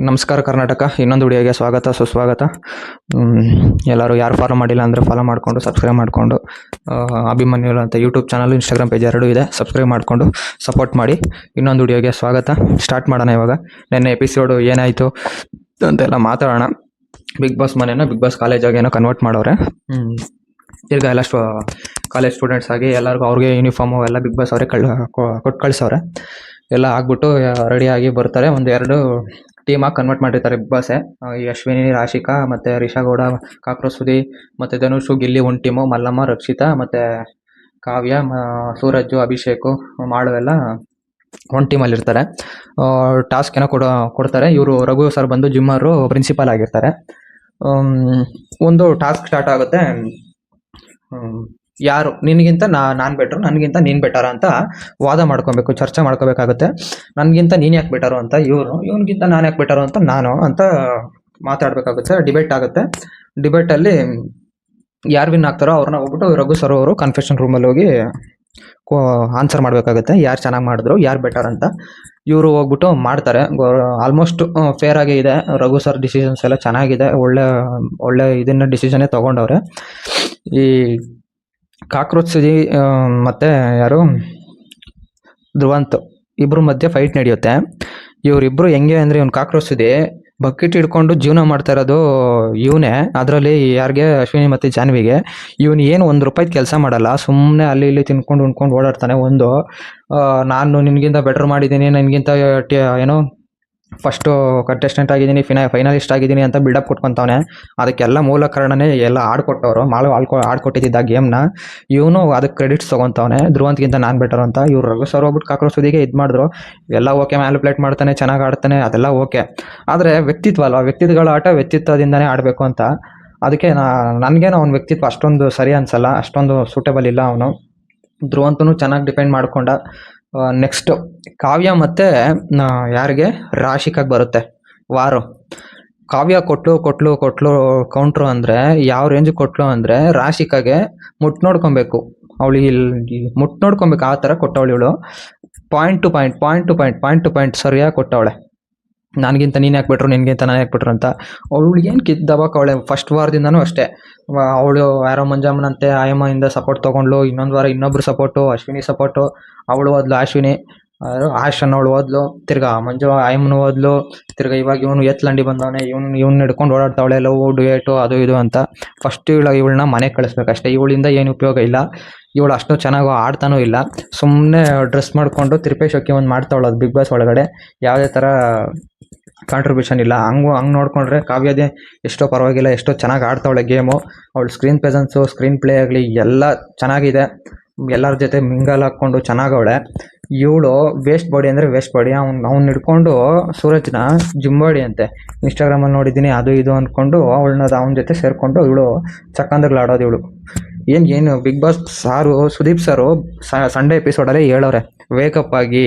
ನಮಸ್ಕಾರ ಕರ್ನಾಟಕ, ಇನ್ನೊಂದು ವಿಡಿಯೋಗೆ ಸ್ವಾಗತ ಸುಸ್ವಾಗತ. ಎಲ್ಲರೂ ಯಾರು ಫಾಲೋ ಮಾಡಿಲ್ಲ ಅಂದರೆ ಫಾಲೋ ಮಾಡಿಕೊಂಡು ಸಬ್ಸ್ಕ್ರೈಬ್ ಮಾಡಿಕೊಂಡು, ಅಭಿಮನ್ಯು ಅಂತ ಯೂಟ್ಯೂಬ್ ಚಾನಲ್, ಇನ್ಸ್ಟಾಗ್ರಾಮ್ ಪೇಜ್ ಎರಡೂ ಇದೆ, ಸಬ್ಸ್ಕ್ರೈಬ್ ಮಾಡಿಕೊಂಡು ಸಪೋರ್ಟ್ ಮಾಡಿ. ಇನ್ನೊಂದು ವಿಡಿಯೋಗೆ ಸ್ವಾಗತ. ಸ್ಟಾರ್ಟ್ ಮಾಡೋಣ ಇವಾಗ. ನೆನ್ನೆ ಎಪಿಸೋಡು ಏನಾಯಿತು ಅಂತೆಲ್ಲ ಮಾತಾಡೋಣ. ಬಿಗ್ ಬಾಸ್ ಮನೇನ ಬಿಗ್ ಬಾಸ್ ಕಾಲೇಜಾಗಿ ಏನೋ ಕನ್ವರ್ಟ್ ಮಾಡೋರೆ. ಈಗ ಎಲ್ಲ ಕಾಲೇಜ್ ಸ್ಟೂಡೆಂಟ್ಸ್ ಆಗಿ ಎಲ್ಲರಿಗೂ ಅವ್ರಿಗೆ ಯೂನಿಫಾರ್ಮು ಎಲ್ಲ ಬಿಗ್ ಬಾಸ್ ಅವರೇ ಕೊಟ್ಟು ಕಳಿಸವ್ರೆ. ಎಲ್ಲ ಆಗ್ಬಿಟ್ಟು ರೆಡಿಯಾಗಿ ಬರ್ತಾರೆ. ಒಂದೆರಡು ಟೀಮಾಗಿ ಕನ್ವರ್ಟ್ ಮಾಡಿರ್ತಾರೆ ಬಿಗ್ ಬಾಸೇ. ಈ ಅಶ್ವಿನಿ, ರಾಶಿಕಾ ಮತ್ತು ರಿಷಾಗೌಡ, ಕಾಕ್ರೋಚ್ ಸುದಿ ಮತ್ತು ಧನುಷು, ಗಿಲ್ಲಿ ಒಂದು ಟೀಮು, ಮಲ್ಲಮ್ಮ, ರಕ್ಷಿತಾ ಮತ್ತು ಕಾವ್ಯ, ಸೂರಜ್, ಅಭಿಷೇಕು, ಮಾಳು ಒಂದು ಟೀಮಲ್ಲಿರ್ತಾರೆ. ಟಾಸ್ಕ್ ಏನೋ ಕೊಡ್ತಾರೆ. ಇವರು ರಘು ಸರ್ ಬಂದು ಜಿಮ್ಮರು ಪ್ರಿನ್ಸಿಪಾಲ್ ಆಗಿರ್ತಾರೆ. ಒಂದು ಟಾಸ್ಕ್ ಸ್ಟಾರ್ಟ್ ಆಗುತ್ತೆ. ಯಾರು ನಿನಗಿಂತ ನಾನು ಬೆಟ್ರು, ನನಗಿಂತ ನೀನು ಬೆಟರ ಅಂತ ವಾದ ಮಾಡ್ಕೊಬೇಕು, ಚರ್ಚೆ ಮಾಡ್ಕೋಬೇಕಾಗುತ್ತೆ. ನನಗಿಂತ ನೀನು ಯಾಕೆ ಬೆಟರು ಅಂತ ಇವನಿಗಿಂತ ನಾನು ಯಾಕೆ ಬೆಟರು ಅಂತ ನಾನು ಅಂತ ಮಾತಾಡಬೇಕಾಗುತ್ತೆ. ಡಿಬೇಟ್ ಆಗುತ್ತೆ. ಡಿಬೇಟಲ್ಲಿ ಯಾರು ವಿನ್ ಆಗ್ತಾರೋ ಅವ್ರನ್ನ ಹೋಗ್ಬಿಟ್ಟು ರಘು ಸರ್ ಅವರು ಕನ್ಫೆಷನ್ ರೂಮಲ್ಲಿ ಹೋಗಿ ಆನ್ಸರ್ ಮಾಡಬೇಕಾಗುತ್ತೆ. ಯಾರು ಚೆನ್ನಾಗಿ ಮಾಡಿದ್ರು, ಯಾರು ಬೆಟರ್ ಅಂತ. ಇವರು ಹೋಗ್ಬಿಟ್ಟು ಮಾಡ್ತಾರೆ. ಆಲ್ಮೋಸ್ಟ್ ಫೇರ್ ಆಗೇ ಇದೆ. ರಘು ಸರ್ ಡಿಸಿಷನ್ಸ್ ಎಲ್ಲ ಚೆನ್ನಾಗಿದೆ. ಒಳ್ಳೆ ಇದನ್ನ ಡಿಸಿಷನ್ನೇ ತೊಗೊಂಡವ್ರೆ. ಈ ಕಾಕ್ರೋಚ್ ಸುದಿ ಮತ್ತು ಯಾರು ಧ್ರುವಂತ್ ಇಬ್ಬರು ಮಧ್ಯೆ ಫೈಟ್ ನಡೆಯುತ್ತೆ. ಇವರಿಬ್ಬರು ಹೆಂಗೆ ಅಂದರೆ, ಇವ್ನು ಕಾಕ್ರೋಚ್ ಸುದಿ ಬಕೆಟ್ ಹಿಡ್ಕೊಂಡು ಜೀವನ ಮಾಡ್ತಾ ಇರೋದು ಇವನೇ. ಅದರಲ್ಲಿ ಯಾರಿಗೆ, ಅಶ್ವಿನಿ ಮತ್ತು ಜಾನ್ವಿಗೆ. ಇವನು ಏನು ₹1 ಕೆಲಸ ಮಾಡಲ್ಲ, ಸುಮ್ಮನೆ ಅಲ್ಲಿ ಇಲ್ಲಿ ತಿನ್ಕೊಂಡು ಉಣ್ಕೊಂಡು ಓಡಾಡ್ತಾನೆ. ನಾನು ನಿನಗಿಂತ ಬೆಟರ್ ಮಾಡಿದ್ದೀನಿ, ನನಗಿಂತ ಏನೋ ಫಸ್ಟು ಕಂಟೆಸ್ಟೆಂಟ್ ಆಗಿದ್ದೀನಿ, ಫೈನಲಿಸ್ಟ್ ಆಗಿದ್ದೀನಿ ಅಂತ ಬಿಲ್ಡಪ್ ಕೊಟ್ಕೊತಾವನೆ. ಅದಕ್ಕೆಲ್ಲ ಮೂಲ ಕಾರಣನೇ ಎಲ್ಲ ಆಡ್ಕೊಟ್ಟವರು, ಆಡ್ಕೊಟ್ಟಿದ್ದ ಗೇಮ್ನ. ಇವನು ಅದಕ್ಕೆ ಕ್ರೆಡಿಟ್ಸ್ ತೊಗೊತಾವನೆ, ಧ್ರುವಂತ್ಗಿಂತ ನಾನು ಬೆಟರ್ ಅಂತ. ಇವ್ರು ರಘು ಸರ್ ಹೋಗ್ಬಿಟ್ಟು ಕಾಕ್ರೋಚ್ ಸುದಿಗೆ ಇದು ಮಾಡಿದ್ರು. ಎಲ್ಲ ಓಕೆ, ಮ್ಯಾನಿಪುಲೇಟ್ ಮಾಡ್ತಾನೆ, ಚೆನ್ನಾಗಿ ಆಡ್ತಾನೆ, ಅದೆಲ್ಲ ಓಕೆ. ಆದರೆ ವ್ಯಕ್ತಿತ್ವ ಅಲ್ವಾ, ವ್ಯಕ್ತಿತ್ವಗಳ ಆಟ ವ್ಯಕ್ತಿತ್ವದಿಂದನೇ ಆಡಬೇಕು ಅಂತ. ಅದಕ್ಕೆ ನನಗೇನು ಅವ್ನ ವ್ಯಕ್ತಿತ್ವ ಅಷ್ಟೊಂದು ಸರಿ ಅನಿಸಲ್ಲ, ಅಷ್ಟೊಂದು ಸೂಟೇಬಲ್ ಇಲ್ಲ ಅವನು. ಧ್ರುವಂತೂ ಚೆನ್ನಾಗಿ ಡಿಪೆಂಡ್ ಮಾಡ್ಕೊಂಡ. ನೆಕ್ಸ್ಟು ಕಾವ್ಯ ಮತ್ತು ಯಾರಿಗೆ, ರಾಶಿಕಾಗೆ ಬರುತ್ತೆ ವಾರು. ಕಾವ್ಯ ಕೊಟ್ಲು ಕೌಂಟ್ರು ಅಂದರೆ ಯಾವ ರೇಂಜ್ ಕೊಟ್ಲು ಅಂದರೆ, ರಾಶಿಕಾಗೆ ನೋಡ್ಕೊಬೇಕು, ಅವಳಿಗೆ ನೋಡ್ಕೊಬೇಕು ಆ ಥರ ಕೊಟ್ಟವಳು ಇವಳು. ಪಾಯಿಂಟ್ ಟು ಪಾಯಿಂಟ್ ಸರಿಯಾಗಿ ಕೊಟ್ಟವಳೆ. ನನಗಿಂತ ನೀನು ಯಾಕೆ ಬಿಟ್ರು, ನಿನಗಿಂತ ನಾನು ಯಾಕೆ ಬಿಟ್ರು ಅಂತ. ಅವಳಿಗೇನು ಅವಳೆ ಫಸ್ಟ್ ವಾರದಿಂದನೂ ಅಷ್ಟೇ. ಅವಳು ಯಾರೋ ಮಂಜಮ್ಮನಂತೆ ಆಯಮ್ಮಯಿಂದ ಸಪೋರ್ಟ್ ತೊಗೊಂಡ್ಲು. ಇನ್ನೊಂದು ವಾರ ಇನ್ನೊಬ್ರು ಸಪೋರ್ಟು, ಅಶ್ವಿನಿ ಸಪೋರ್ಟು. ಅವಳು ಓದ್ಲು, ಅಶ್ವಿನಿ ಆಶ್ ಅನ್ನೋಳು ಓದ್ಲು. ತಿರ್ಗಾ ಮಂಜು ಆಯಮ್ಮನು ಓದ್ಲು. ತಿರ್ಗಾ ಇವಾಗ ಇವನು ಎತ್ಲಂಡಿ ಬಂದವನೇ, ಇವ್ನು ಹಿಡ್ಕೊಂಡು ಓಡಾಡ್ತಾವಳೆ, ಲವ್ ಡುಯೇಟು ಅದು ಇದು ಅಂತ. ಫಸ್ಟ್ ಇವಳನ್ನ ಮನೆಗೆ ಕಳಿಸ್ಬೇಕಷ್ಟೇ. ಇವಳಿಂದ ಏನು ಉಪಯೋಗ ಇಲ್ಲ. ಇವಳು ಅಷ್ಟು ಚೆನ್ನಾಗಿ ಆಡ್ತಾನೂ ಇಲ್ಲ. ಸುಮ್ಮನೆ ಡ್ರೆಸ್ ಮಾಡಿಕೊಂಡು ತಿರುಪೇಶಕ್ಕೆ ಒಂದು ಮಾಡ್ತಾವಳು ಅದು ಬಿಗ್ ಬಾಸ್ ಒಳಗಡೆ. ಯಾವುದೇ ಥರ ಕಾಂಟ್ರಿಬ್ಯೂಷನ್ ಇಲ್ಲ. ಹಂಗೆ ನೋಡಿಕೊಂಡ್ರೆ ಕಾವ್ಯದೇ ಎಷ್ಟೋ ಪರವಾಗಿಲ್ಲ, ಎಷ್ಟೋ ಚೆನ್ನಾಗಿ ಆಡ್ತಾವಳೆ ಗೇಮು. ಅವಳು ಸ್ಕ್ರೀನ್ ಪ್ರೆಸೆನ್ಸು, ಸ್ಕ್ರೀನ್ ಪ್ಲೇ ಆಗಲಿ ಎಲ್ಲ ಚೆನ್ನಾಗಿದೆ. ಎಲ್ಲರ ಜೊತೆ ಮಿಂಗಲ್ ಹಾಕ್ಕೊಂಡು ಚೆನ್ನಾಗವಳೆ. ಇವಳು ವೇಸ್ಟ್ ಬಾಡಿ ಅಂದರೆ ವೇಸ್ಟ್ ಬಾಡಿ. ಅವ್ನು ಹಿಡ್ಕೊಂಡು ಸೂರಜ್ನ ಜಿಮ್ ಬಾಡಿ ಅಂತೆ ಇನ್ಸ್ಟಾಗ್ರಾಮಲ್ಲಿ ನೋಡಿದ್ದೀನಿ, ಅದು ಇದು ಅಂದ್ಕೊಂಡು ಅವನ ಜೊತೆ ಸೇರಿಕೊಂಡು ಇವಳು ಚಕ್ಕಂದಗಳು ಆಡೋದು. ಇವಳು ಏನು ಬಿಗ್ ಬಾಸ್ ಸಾರು, ಸುದೀಪ್ ಸಾರು ಸಂಡೇ ಎಪಿಸೋಡಲ್ಲೇ ಹೇಳೋರೆ, ವೇಕಪ್ ಆಗಿ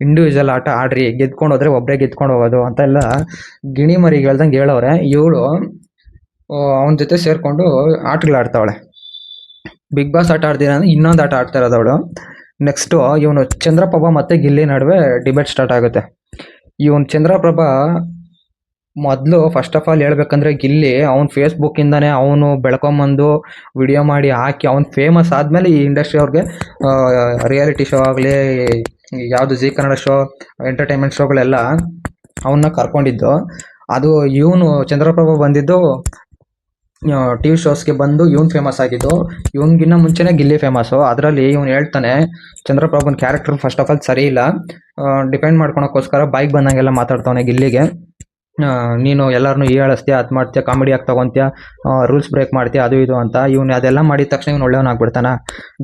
ಇಂಡಿವಿಜುವಲ್ ಆಟ ಆಡ್ರಿ, ಗೆದ್ಕೊಂಡು ಹೋದ್ರೆ ಒಬ್ಬರೇ ಗೆದ್ಕೊಂಡು ಹೋಗೋದು ಅಂತೆಲ್ಲ ಗಿಣಿ ಮರಿಗೆ ಹೇಳ್ದಂಗೆ ಹೇಳೋರೆ. ಇವಳು ಅವನ ಜೊತೆ ಸೇರಿಕೊಂಡು ಆಟಗಳಾಡ್ತಾವಳೆ. ಬಿಗ್ ಬಾಸ್ ಆಟ ಆಡ್ದಿರ ಅಂದರೆ ಇನ್ನೊಂದು ಆಟ ಆಡ್ತಾ ಇರೋದು ಅವಳು. ನೆಕ್ಸ್ಟು ಇವನು ಚಂದ್ರಪ್ರಭಾ ಮತ್ತು ಗಿಲ್ಲಿ ನಡುವೆ ಡಿಬೇಟ್ ಸ್ಟಾರ್ಟ್ ಆಗುತ್ತೆ. ಇವನು ಚಂದ್ರಪ್ರಭಾ ಮೊದಲು ಫಸ್ಟ್ ಆಫ್ ಆಲ್ ಹೇಳ್ಬೇಕಂದ್ರೆ, ಗಿಲ್ಲಿ ಅವ್ನು ಫೇಸ್ಬುಕ್ಕಿಂದನೇ ಅವನು ಬೆಳ್ಕೊಂಬಂದು ವಿಡಿಯೋ ಮಾಡಿ ಹಾಕಿ ಅವ್ನು ಫೇಮಸ್ ಆದಮೇಲೆ ಈ ಇಂಡಸ್ಟ್ರಿ ಅವ್ರಿಗೆ ರಿಯಾಲಿಟಿ ಶೋ ಆಗಲಿ, ಯಾವುದು ಜಿ ಕನ್ನಡ ಶೋ, ಎಂಟರ್ಟೈನ್ಮೆಂಟ್ ಶೋಗಳೆಲ್ಲ ಅವನ್ನ ಕರ್ಕೊಂಡಿದ್ದು. ಅದು ಇವನು ಚಂದ್ರಪ್ರಭಾ ಬಂದಿದ್ದು ಟಿ ವಿ ಶೋಸ್ಗೆ ಬಂದು ಇವನು ಫೇಮಸ್ ಆಗಿದ್ದು. ಇವನಿಗಿನ್ನ ಮುಂಚೆನೇ ಗಿಲ್ಲಿ ಫೇಮಸ್ಸು. ಅದರಲ್ಲಿ ಇವನು ಹೇಳ್ತಾನೆ, ಚಂದ್ರಪ್ರಭುನ ಕ್ಯಾರೆಕ್ಟರ್ ಫಸ್ಟ್ ಆಫ್ ಆಲ್ ಸರಿ ಇಲ್ಲ, ಡಿಪೆಂಡ್ ಮಾಡ್ಕೊಳಕ್ಕೋಸ್ಕರ ಬಾಯ್ಗೆ ಬಂದಂಗೆಲ್ಲ ಮಾತಾಡ್ತಾವನೆ ಗಿಲ್ಲಿಗೆ. ನೀನು ಎಲ್ಲರನ್ನೂ ಹೇಳಿಸ್ತೀಯ, ಅದು ಮಾಡ್ತೀಯ, ಕಾಮಿಡಿ ಆಗಿ ತೊಗೊತೀಯ, ರೂಲ್ಸ್ ಬ್ರೇಕ್ ಮಾಡ್ತೀಯ, ಅದು ಇದು ಅಂತ. ಇವನು ಅದೆಲ್ಲ ಮಾಡಿದ ತಕ್ಷಣ ಇವನು ಒಳ್ಳೆಯವನಾಗ್ಬಿಡ್ತಾನೆ.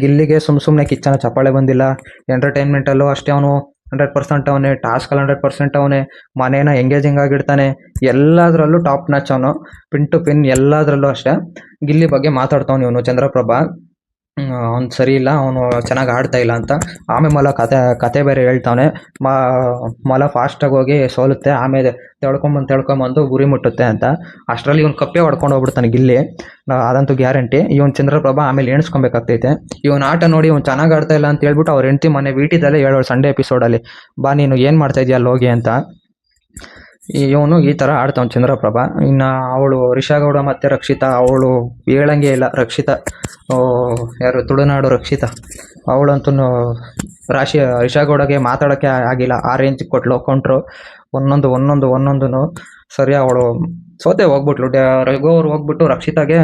ಗಿಲ್ಲಿಗೆ ಸುಮ್ಮನೆ ಕಿಚ್ಚನ ಚಪ್ಪಾಳೆ ಬಂದಿಲ್ಲ. ಎಂಟರ್ಟೈನ್ಮೆಂಟಲ್ಲೂ ಅಷ್ಟೇ ಅವನು 100% ಅವನೇ, ಟಾಸ್ಕಲ್ಲಿ 100% ಅವನೇ, ಮನೇನ ಎಂಗೇಜಿಂಗ್ ಆಗಿಡ್ತಾನೆ. ಎಲ್ಲದರಲ್ಲೂ ಟಾಪ್ ನ್ಯಾಚ್ ಅವನು, ಪಿನ್ ಟು ಪಿನ್ ಎಲ್ಲದರಲ್ಲೂ ಅಷ್ಟೇ. ಗಿಲ್ಲಿ ಬಗ್ಗೆ ಮಾತಾಡ್ತಾವನು ಇವನು ಚಂದ್ರಪ್ರಭಾ. ಅವ್ನು ಸರಿ ಇಲ್ಲ, ಅವನು ಚೆನ್ನಾಗಿ ಆಡ್ತಾ ಇಲ್ಲ ಅಂತ. ಆಮೇಲೆ ಕತೆ ಬೇರೆ ಹೇಳ್ತಾವನೆ. ಮೊಲ ಫಾಸ್ಟಾಗಿ ಹೋಗಿ ಸೋಲುತ್ತೆ, ಆಮೇಲೆ ತೆಳ್ಕೊಂಬಂದು ಗುರಿ ಮುಟ್ಟುತ್ತೆ ಅಂತ. ಅಷ್ಟರಲ್ಲಿ ಇವ್ನು ಕಪ್ಪೆ ಹೊಡ್ಕೊಂಡು ಹೋಗ್ಬಿಡ್ತಾನೆ ಗಿಲ್ಲಿ, ಅದಂತೂ ಗ್ಯಾರಂಟಿ. ಇವನು ಚಂದ್ರಪ್ರಭಾ ಆಮೇಲೆ ಎಣಿಸ್ಕೊಬೇಕಾಗ್ತೈತೆ. ಇವನು ಆಟ ನೋಡಿ ಇವ್ನು ಚೆನ್ನಾಗಿ ಆಡ್ತಾ ಇಲ್ಲ ಅಂತ ಹೇಳ್ಬಿಟ್ಟು ಅವ್ರ ಹೆಂಡತಿ ಮೊನ್ನೆ ವಿಟಿದಲ್ಲೇ ಹೇಳೋಳು ಸಂಡೇ ಎಪಿಸೋಡಲ್ಲಿ, ಬಾ ನೀನು ಏನು ಮಾಡ್ತಾ ಇದೀಯ ಅಲ್ಲಿ ಹೋಗಿ ಅಂತ. ಇವನು ಈ ಥರ ಆಡ್ತಾವ್ ಚಂದ್ರಪ್ರಭಾ. ಇನ್ನು ಅವಳು ರಿಷಾಗೌಡ ಮತ್ತು ರಕ್ಷಿತಾ, ಅವಳು ಹೇಳಂಗೆ ಇಲ್ಲ. ರಕ್ಷಿತಾ, ಯಾರು ತುಳುನಾಡು ರಕ್ಷಿತಾ, ಅವಳಂತೂ ರಿಷಾಗೌಡಗೆ ಮಾತಾಡೋಕ್ಕೆ ಆಗಿಲ್ಲ. ಆ ರೇಂಜ್ ಕೊಟ್ರು ಒಂದೊಂದು ಸರಿ. ಅವಳು ಸೋತೆ ಹೋಗ್ಬಿಟ್ಲು. ರಘು ಅವ್ರು ಹೋಗ್ಬಿಟ್ಟು ರಕ್ಷಿತಾಗೆ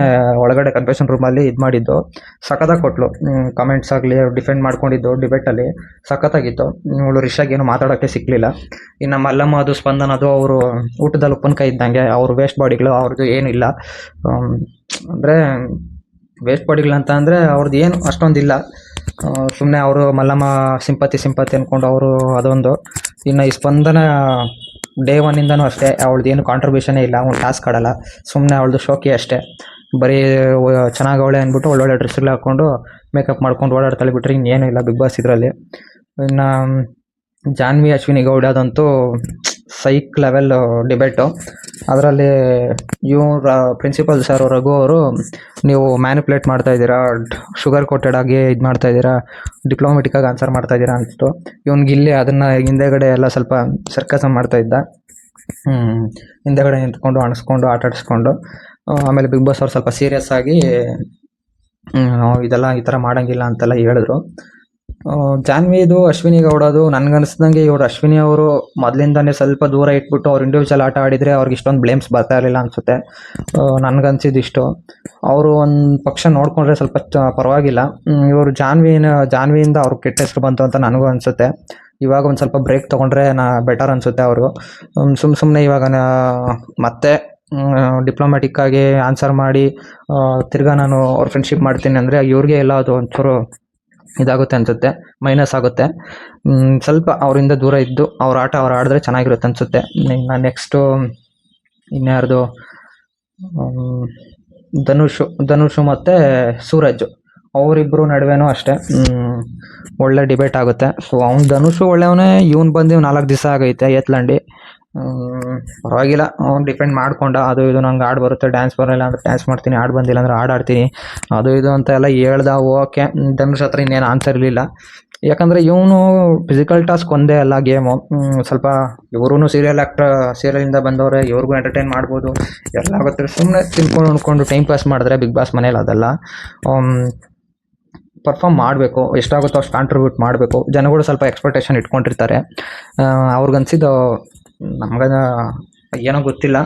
ಒಳಗಡೆ ಕನ್ಫೆಷನ್ ರೂಮಲ್ಲಿ ಇದು ಮಾಡಿದ್ದು ಸಖತ್ತಾಗಿ ಕೊಟ್ಲು. ಕಮೆಂಟ್ಸ್ ಆಗಲಿ, ಡಿಫೆಂಡ್ ಮಾಡ್ಕೊಂಡಿದ್ದು ಡಿಬೇಟಲ್ಲಿ ಸಖತ್ತಾಗಿತ್ತು. ಇವಳು ರಿಷಾಗೇನು ಮಾತಾಡೋಕ್ಕೆ ಸಿಕ್ಕಲಿಲ್ಲ. ಇನ್ನು ಮಲ್ಲಮ್ಮ ಅದು ಸ್ಪಂದನ ಅದು ಅವರು ಊಟದಲ್ಲಿ ಉಪ್ಪಿನಕಾಯಿ ಇದ್ದಂಗೆ, ಅವರು ವೇಸ್ಟ್ ಬಾಡಿಗಳು, ಅವ್ರದ್ದು ಏನಿಲ್ಲ. ಅಂದರೆ ವೇಸ್ಟ್ ಬಾಡಿಗಳಂತ ಅಂದರೆ ಅವ್ರದ್ದು ಏನು ಅಷ್ಟೊಂದಿಲ್ಲ. ಸುಮ್ಮನೆ ಅವರು ಮಲ್ಲಮ್ಮ ಸಿಂಪತಿ ಅಂದ್ಕೊಂಡು ಅವರು ಅದೊಂದು. ಇನ್ನು ಈ ಸ್ಪಂದನ ಡೇ ಒನ್ನಿಂದನೂ ಅಷ್ಟೇ, ಅವಳದ್ದು ಏನು ಕಾಂಟ್ರಿಬ್ಯೂಷನೇ ಇಲ್ಲ. ಅವ್ನು ಟಾಸ್ಕ್ ಆಡಲ್ಲ, ಸುಮ್ಮನೆ ಅವಳದು ಶೋಕಿ ಅಷ್ಟೇ. ಬರೀ ಚೆನ್ನಾಗಿ ಅವಳೆ ಅಂದ್ಬಿಟ್ಟು ಒಳ್ಳೊಳ್ಳೆ ಡ್ರೆಸ್ಗಳು ಹಾಕ್ಕೊಂಡು ಮೇಕಪ್ ಮಾಡ್ಕೊಂಡು ಓಡಾಡ್ತಾಳೆ, ಬಿಟ್ಟರೆ ಇನ್ನೇನು ಇಲ್ಲ ಬಿಗ್ ಬಾಸ್ ಇದರಲ್ಲಿ. ಇನ್ನು ಜಾನ್ವಿ ಅಶ್ವಿನಿ ಗೌಡದಂತೂ ಸೈಕ್ ಲೆವೆಲ್ ಡಿಬೇಟು. ಅದರಲ್ಲಿ ಇವ್ರ ಪ್ರಿನ್ಸಿಪಲ್ ಸರ್ ರಘು ಅವರು, ನೀವು ಮ್ಯಾನಿಪುಲೇಟ್ ಮಾಡ್ತಾಯಿದ್ದೀರಾ, ಶುಗರ್ ಕೋಟೆಡ್ ಆಗಿ ಇದು ಮಾಡ್ತಾಯಿದ್ದೀರಾ, ಡಿಪ್ಲೊಮೆಟಿಕ್ಕಾಗಿ ಆನ್ಸರ್ ಮಾಡ್ತಾಯಿದ್ದೀರಾ ಅನಿಸ್ತು. ಇವನಿಗಿಲ್ಲಿ ಅದನ್ನು ಹಿಂದೆಗಡೆ ಎಲ್ಲ ಸ್ವಲ್ಪ ಸರ್ಕಸಮ್ ಮಾಡ್ತಾಯಿದ್ದ. ಹಿಂದೆಗಡೆ ನಿಂತ್ಕೊಂಡು ಅಣಿಸ್ಕೊಂಡು ಆಟಾಡಿಸ್ಕೊಂಡು. ಆಮೇಲೆ ಬಿಗ್ ಬಾಸ್ ಅವ್ರು ಸ್ವಲ್ಪ ಸೀರಿಯಸ್ ಆಗಿ ಇದೆಲ್ಲ ಈ ಥರ ಮಾಡೋಂಗಿಲ್ಲ ಅಂತೆಲ್ಲ ಹೇಳಿದ್ರು. ಜಾನ್ವಿದು ಅಶ್ವಿನಿ ಗೌಡದು ನನಗನ್ಸ್ದಂಗೆ ಇವರು ಅಶ್ವಿನಿ ಅವರು ಮೊದಲಿಂದನೇ ಸ್ವಲ್ಪ ದೂರ ಇಟ್ಬಿಟ್ಟು ಅವ್ರು ಇಂಡಿವಿಜುವಲ್ ಆಟ ಆಡಿದರೆ ಅವ್ರಿಗೆ ಇಷ್ಟೊಂದು ಬ್ಲೇಮ್ಸ್ ಬರ್ತಾ ಇರಲಿಲ್ಲ ಅನಿಸುತ್ತೆ. ನನಗನ್ಸಿದ್ದು ಅವರು ಒಂದು ಪಕ್ಷ ನೋಡಿಕೊಂಡ್ರೆ ಸ್ವಲ್ಪ ಪರವಾಗಿಲ್ಲ. ಇವರು ಜಾನ್ವಿಯಿಂದ ಅವ್ರಿಗೆ ಕೆಟ್ಟ ಹೆಸರು ಬಂತು ಅಂತ ನನಗೂ ಅನಿಸುತ್ತೆ. ಇವಾಗ ಒಂದು ಸ್ವಲ್ಪ ಬ್ರೇಕ್ ತೊಗೊಂಡ್ರೆ ಬೆಟರ್ ಅನಿಸುತ್ತೆ ಅವರು. ಸುಮ್ಮನೆ ಇವಾಗ ಮತ್ತೆ ಡಿಪ್ಲೊಮ್ಯಾಟಿಕ್ಕಾಗಿ ಆನ್ಸರ್ ಮಾಡಿ ತಿರ್ಗಾ ನಾನು ಅವ್ರ ಫ್ರೆಂಡ್ಶಿಪ್ ಮಾಡ್ತೀನಿ ಅಂದರೆ ಇವ್ರಿಗೆ ಎಲ್ಲ ಅದು ಒಂಚೂರು ಇದಾಗುತ್ತೆ ಅನಿಸುತ್ತೆ, ಮೈನಸ್ ಆಗುತ್ತೆ. ಸ್ವಲ್ಪ ಅವರಿಂದ ದೂರ ಇದ್ದು ಅವ್ರ ಆಟ ಅವ್ರು ಆಡಿದ್ರೆ ಚೆನ್ನಾಗಿರುತ್ತೆ ಅನಿಸುತ್ತೆ. ಇನ್ನು ನೆಕ್ಸ್ಟು ಇನ್ಯಾರ್ದು, ಧನುಷು ಮತ್ತು ಸೂರಜ್, ಅವರಿಬ್ಬರು ನಡುವೆನೂ ಅಷ್ಟೇ ಒಳ್ಳೆ ಡಿಬೇಟ್ ಆಗುತ್ತೆ. ಸೊ ಧನುಷು ಒಳ್ಳೆಯವನೇ, ಇವನು ಬಂದು 4 ದಿವಸ ಆಗೈತೆ ಏತ್ಲಂಡಿ. ಪರವಾಗಿಲ್ಲ, ಅವ್ನು ಡಿಪೆಂಡ್ ಮಾಡ್ಕೊಂಡ. ಅದು ಇದು ನಂಗೆ ಆಡು ಬರುತ್ತೆ, ಡ್ಯಾನ್ಸ್ ಬರೋಲ್ಲ ಅಂದರೆ ಡ್ಯಾನ್ಸ್ ಮಾಡ್ತೀನಿ, ಆಡು ಬಂದಿಲ್ಲ ಅಂದರೆ ಆಡ್ತೀನಿ, ಅದು ಇದು ಅಂತ ಎಲ್ಲ ಹೇಳ್ದ. ಓಕೆ, ಧನುಷ್ ಹತ್ರ ಇನ್ನೇನು ಆನ್ಸರ್ ಇರಲಿಲ್ಲ. ಯಾಕಂದರೆ ಇವನು ಫಿಸಿಕಲ್ ಟಾಸ್ಕ್ ಒಂದೇ ಅಲ್ಲ ಗೇಮು. ಸ್ವಲ್ಪ ಇವ್ರೂ ಸೀರಿಯಲಿಂದ ಬಂದವ್ರೆ, ಇವ್ರಿಗೂ ಎಂಟರ್ಟೈನ್ ಮಾಡ್ಬೋದು, ಎಲ್ಲ ಆಗುತ್ತೆ. ಸುಮ್ಮನೆ ತಿನ್ಕೊಂಡು ಉಣ್ಕೊಂಡು ಟೈಮ್ ಪಾಸ್ ಮಾಡಿದ್ರೆ ಬಿಗ್ ಬಾಸ್ ಮನೇಲಿ ಅದಲ್ಲ. ಪರ್ಫಾರ್ಮ್ ಮಾಡಬೇಕು, ಎಷ್ಟಾಗುತ್ತೋ ಅಷ್ಟು ಕಾಂಟ್ರಿಬ್ಯೂಟ್ ಮಾಡಬೇಕು. ಜನಗಳು ಸ್ವಲ್ಪ ಎಕ್ಸ್ಪೆಕ್ಟೇಷನ್ ಇಟ್ಕೊಂಡಿರ್ತಾರೆ. ಅವ್ರಿಗನ್ಸಿದ್ದು ನಮ್ಗೆ ಏನೋ ಗೊತ್ತಿಲ್ಲ,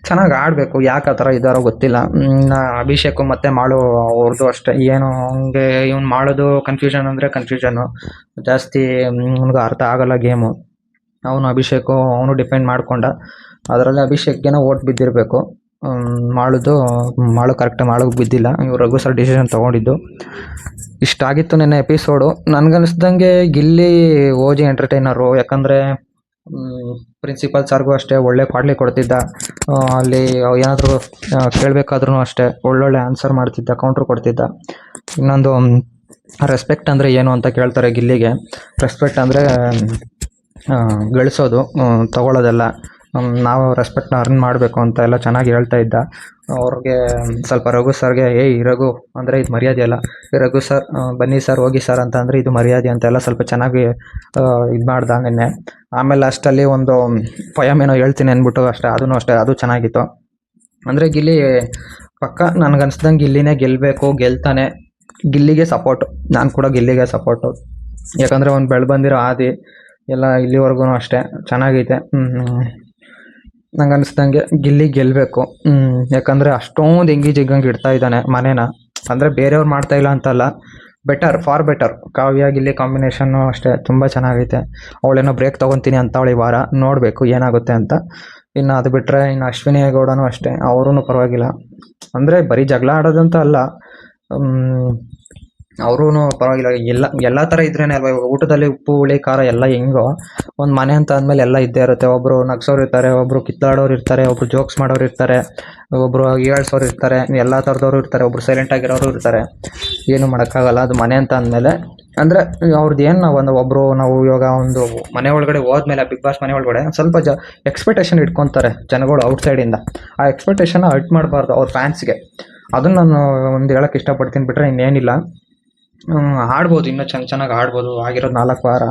ಚೆನ್ನಾಗಿ ಆಡಬೇಕು. ಯಾಕೆ ಆ ಥರ ಇದ್ದಾರೋ ಗೊತ್ತಿಲ್ಲ. ಅಭಿಷೇಕ್ ಮತ್ತು ಮಾಳು ಅವ್ರದ್ದು ಅಷ್ಟೇ, ಏನು ಹಂಗೆ ಇವ್ನು ಮಾಡೋದು ಕನ್ಫ್ಯೂಷನ್ ಅಂದರೆ ಕನ್ಫ್ಯೂಷನ್ನು ಜಾಸ್ತಿ. ಅವ್ನಿಗೆ ಅರ್ಥ ಆಗೋಲ್ಲ ಗೇಮು. ಅವನು ಡಿಪೆಂಡ್ ಮಾಡ್ಕೊಂಡ. ಅದರಲ್ಲಿ ಅಭಿಷೇಕ್ಗೇನೋ ಓಟ್ ಬಿದ್ದಿರಬೇಕು. ಮಾಳು ಕರೆಕ್ಟಾಗಿ ಮಾಳಿಗೆ ಬಿದ್ದಿಲ್ಲ. ಇವ್ರು ರಘು ಸರ್ ಡಿಸಿಷನ್ ತೊಗೊಂಡಿದ್ದು. ಇಷ್ಟಾಗಿತ್ತು ನಿನ್ನೆ ಎಪಿಸೋಡು. ನನಗನ್ನಿಸ್ದಂಗೆ ಗಿಲ್ಲಿ ಓಜಿ ಎಂಟರ್ಟೈನರು. ಯಾಕಂದರೆ ಪ್ರಿನ್ಸಿಪಲ್ ಸರ್ಗೂ ಅಷ್ಟೇ ಒಳ್ಳೆ ಕ್ವಾಡ್ಲಿ ಕೊಡ್ತಿದ್ದ. ಅಲ್ಲಿ ಏನಾದರೂ ಕೇಳಬೇಕಾದ್ರೂ ಅಷ್ಟೇ ಒಳ್ಳೊಳ್ಳೆ ಆನ್ಸರ್ ಮಾಡ್ತಿದ್ದ, ಕೌಂಟ್ರ್ ಕೊಡ್ತಿದ್ದ. ಇನ್ನೊಂದು ರೆಸ್ಪೆಕ್ಟ್ ಅಂದರೆ ಏನು ಅಂತ ಕೇಳ್ತಾರೆ ಗಿಲ್ಲಿಗೆ. ರೆಸ್ಪೆಕ್ಟ್ ಅಂದರೆ ಗಳಿಸೋದು, ತಗೊಳ್ಳೋದೆಲ್ಲ. ನಾವು ರೆಸ್ಪೆಕ್ಟ್ನ ಅರ್ನ್ ಮಾಡಬೇಕು ಅಂತ ಎಲ್ಲ ಚೆನ್ನಾಗಿ ಹೇಳ್ತಾ ಇದ್ದ. ಅವ್ರಿಗೆ ಸ್ವಲ್ಪ ರಘು ಸರ್ಗೆ ರಘು ಅಂದರೆ ಇದು ಮರ್ಯಾದೆ ಅಲ್ಲ, ರಘು ಸರ್ ಬನ್ನಿ ಸರ್ ಹೋಗಿ ಸರ್ ಅಂತ ಅಂದರೆ ಇದು ಮರ್ಯಾದೆ ಅಂತೆಲ್ಲ ಸ್ವಲ್ಪ ಚೆನ್ನಾಗಿ ಇದು ಮಾಡ್ದ ನಿನ್ನೆ. ಆಮೇಲೆ ಅಷ್ಟಲ್ಲಿ ಒಂದು ಪಯಮ್ ಏನೋ ಹೇಳ್ತೀನಿ ಅಂದ್ಬಿಟ್ಟು ಅಷ್ಟೇ, ಅದು ಚೆನ್ನಾಗಿತ್ತು. ಅಂದರೆ ಗಿಲ್ಲಿ ಪಕ್ಕ ನನಗನ್ಸ್ದಂಗೆ ಗಿಲ್ಲಿನೇ ಗೆಲ್ಲಬೇಕು, ಗೆಲ್ತಾನೆ. ಗಿಲ್ಲಿಗೆ ಸಪೋರ್ಟು, ನಾನು ಕೂಡ ಗಿಲ್ಲಿಗೆ ಸಪೋರ್ಟು. ಯಾಕಂದರೆ ಅವ್ನು ಬಂದಿರೋ ಆದಿ ಎಲ್ಲ ಇಲ್ಲಿವರೆಗೂ ಅಷ್ಟೇ ಚೆನ್ನಾಗೈತೆ. ನಂಗೆ ಅನಿಸ್ದಂಗೆ ಗಿಲ್ಲಿ ಗೆಲ್ಲಬೇಕು. ಯಾಕಂದರೆ ಅಷ್ಟೊಂದು ಹೆಂಗೆ ಇಡ್ತಾ ಇದ್ದಾನೆ ಮನೇನ. ಅಂದರೆ ಬೇರೆಯವ್ರು ಮಾಡ್ತಾ ಇಲ್ಲ ಅಂತಲ್ಲ, for better. Kavya Gilli combination ಅಷ್ಟೇ ತುಂಬ ಚೆನ್ನಾಗೈತೆ. ಅವಳೇನೋ ಬ್ರೇಕ್ ತೊಗೊತೀನಿ ಅಂತ ಅವಳು ಈ ವಾರ, ನೋಡಬೇಕು ಏನಾಗುತ್ತೆ ಅಂತ. ಇನ್ನು ಅದು ಬಿಟ್ಟರೆ ಇನ್ನು ಅಶ್ವಿನಿ ಗೌಡನೂ ಅಷ್ಟೇ, ಅವರೂ ಪರವಾಗಿಲ್ಲ. ಅಂದರೆ ಬರೀ ಜಗಳ ಆಡೋದಂತ ಅಲ್ಲ, ಅವರೂ ಪರವಾಗಿಲ್ಲ. ಎಲ್ಲ ಥರ ಇದ್ರೇನೆ ಅಲ್ವಾ. ಊಟದಲ್ಲಿ ಉಪ್ಪು ಹುಳಿ ಖಾರ ಎಲ್ಲ ಹೆಂಗೋ, ಒಂದು ಮನೆ ಅಂತ ಅಂದಮೇಲೆ ಎಲ್ಲ ಇದ್ದೇ ಇರುತ್ತೆ. ಒಬ್ಬರು ನಗ್ಸೋರು ಇರ್ತಾರೆ, ಒಬ್ಬರು ಕಿತ್ತಾಡೋರು ಇರ್ತಾರೆ, ಒಬ್ಬರು ಜೋಕ್ಸ್ ಮಾಡೋರು ಇರ್ತಾರೆ, ಒಬ್ಬರು ಏಳ್ಸೋರು ಇರ್ತಾರೆ, ಎಲ್ಲ ಥರದವರು ಇರ್ತಾರೆ, ಒಬ್ಬರು ಸೈಲೆಂಟಾಗಿರೋರು ಇರ್ತಾರೆ. ಏನು ಮಾಡೋಕ್ಕಾಗಲ್ಲ, ಅದು ಮನೆ ಅಂತ ಅಂದಮೇಲೆ. ಅಂದರೆ ಅವ್ರದ್ದು ಏನು ನಾವು ಇವಾಗ ಒಂದು ಮನೆ ಒಳಗಡೆ ಹೋದ್ಮೇಲೆ, ಬಿಗ್ ಬಾಸ್ ಮನೆ ಒಳಗಡೆ ಸ್ವಲ್ಪ ಎಕ್ಸ್ಪೆಕ್ಟೇಷನ್ ಇಟ್ಕೊತಾರೆ ಜನಗಳು ಔಟ್ಸೈಡಿಂದ. ಆ ಎಕ್ಸ್ಪೆಕ್ಟೇಷನ್ನ ಹರ್ಟ್ ಮಾಡಬಾರ್ದು ಅವ್ರ ಫ್ಯಾನ್ಸ್ಗೆ. ಅದನ್ನು ನಾನು ಒಂದು ಹೇಳೋಕ್ಕೆ ಇಷ್ಟಪಡ್ತೀನಿ. ಬಿಟ್ಟರೆ ಇನ್ನೇನಿಲ್ಲ. ಆಡ್ಬೋದು, ಇನ್ನೂ ಚೆನ್ನಾಗಿ ಆಡ್ಬೋದು. ಆಗಿರೋದು 4 ವಾರ.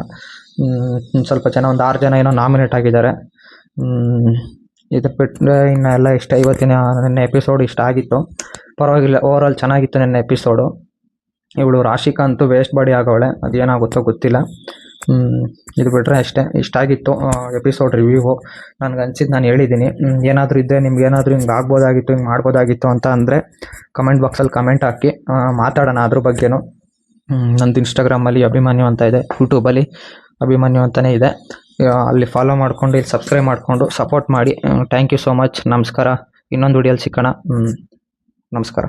ಸ್ವಲ್ಪ ಜನ, ಒಂದು 6 ಜನ ಏನೋ ನಾಮಿನೇಟ್ ಆಗಿದ್ದಾರೆ. ಇದು ಬಿಟ್ಟರೆ ಇನ್ನು ಎಲ್ಲ ಇಷ್ಟ. ಇವತ್ತಿನ ನನ್ನ ಎಪಿಸೋಡ್ ಇಷ್ಟ ಆಗಿತ್ತು, ಪರವಾಗಿಲ್ಲ, ಓವರಾಲ್ ಚೆನ್ನಾಗಿತ್ತು ನನ್ನ ಎಪಿಸೋಡು. ಇವಳು ರಾಶಿಕಾ ಅಂತೂ ವೇಸ್ಟ್ ಬಾಡಿ ಆಗೋಳೆ, ಅದೇನಾಗುತ್ತೋ ಗೊತ್ತಿಲ್ಲ. ಇದು ಬಿಟ್ಟರೆ ಅಷ್ಟೇ, ಇಷ್ಟ ಆಗಿತ್ತು ಎಪಿಸೋಡ್ ರಿವ್ಯೂ. ನನಗೆ ಅನ್ಸಿದ್ದು ನಾನು ಹೇಳಿದ್ದೀನಿ. ಏನಾದರೂ ಇದ್ದರೆ ನಿಮ್ಗೆ ಏನಾದರೂ ಹಿಂಗೆ ಆಗ್ಬೋದಾಗಿತ್ತು, ಹಿಂಗೆ ಮಾಡ್ಬೋದಾಗಿತ್ತು ಅಂತ ಅಂದರೆ ಕಮೆಂಟ್ ಬಾಕ್ಸಲ್ಲಿ ಕಮೆಂಟ್ ಹಾಕಿ ಮಾತಾಡೋಣ ಅದ್ರ ಬಗ್ಗೆನೂ. ನಂದು ಇನ್ಸ್ಟಾಗ್ರಾಮಲ್ಲಿ ಅಭಿಮನ್ಯು ಅಂತ ಇದೆ, ಯೂಟ್ಯೂಬಲ್ಲಿ ಅಭಿಮನ್ಯು ಅಂತಲೇ ಇದೆ. ಅಲ್ಲಿ ಫಾಲೋ ಮಾಡಿಕೊಂಡು ಇಲ್ಲಿ ಸಬ್ಸ್ಕ್ರೈಬ್ ಮಾಡಿಕೊಂಡು ಸಪೋರ್ಟ್ ಮಾಡಿ. Thank you so much. ನಮಸ್ಕಾರ. ಇನ್ನೊಂದು ವಿಡಿಯೋಲಿ ಸಿಕ್ಕೋಣ. ನಮಸ್ಕಾರ.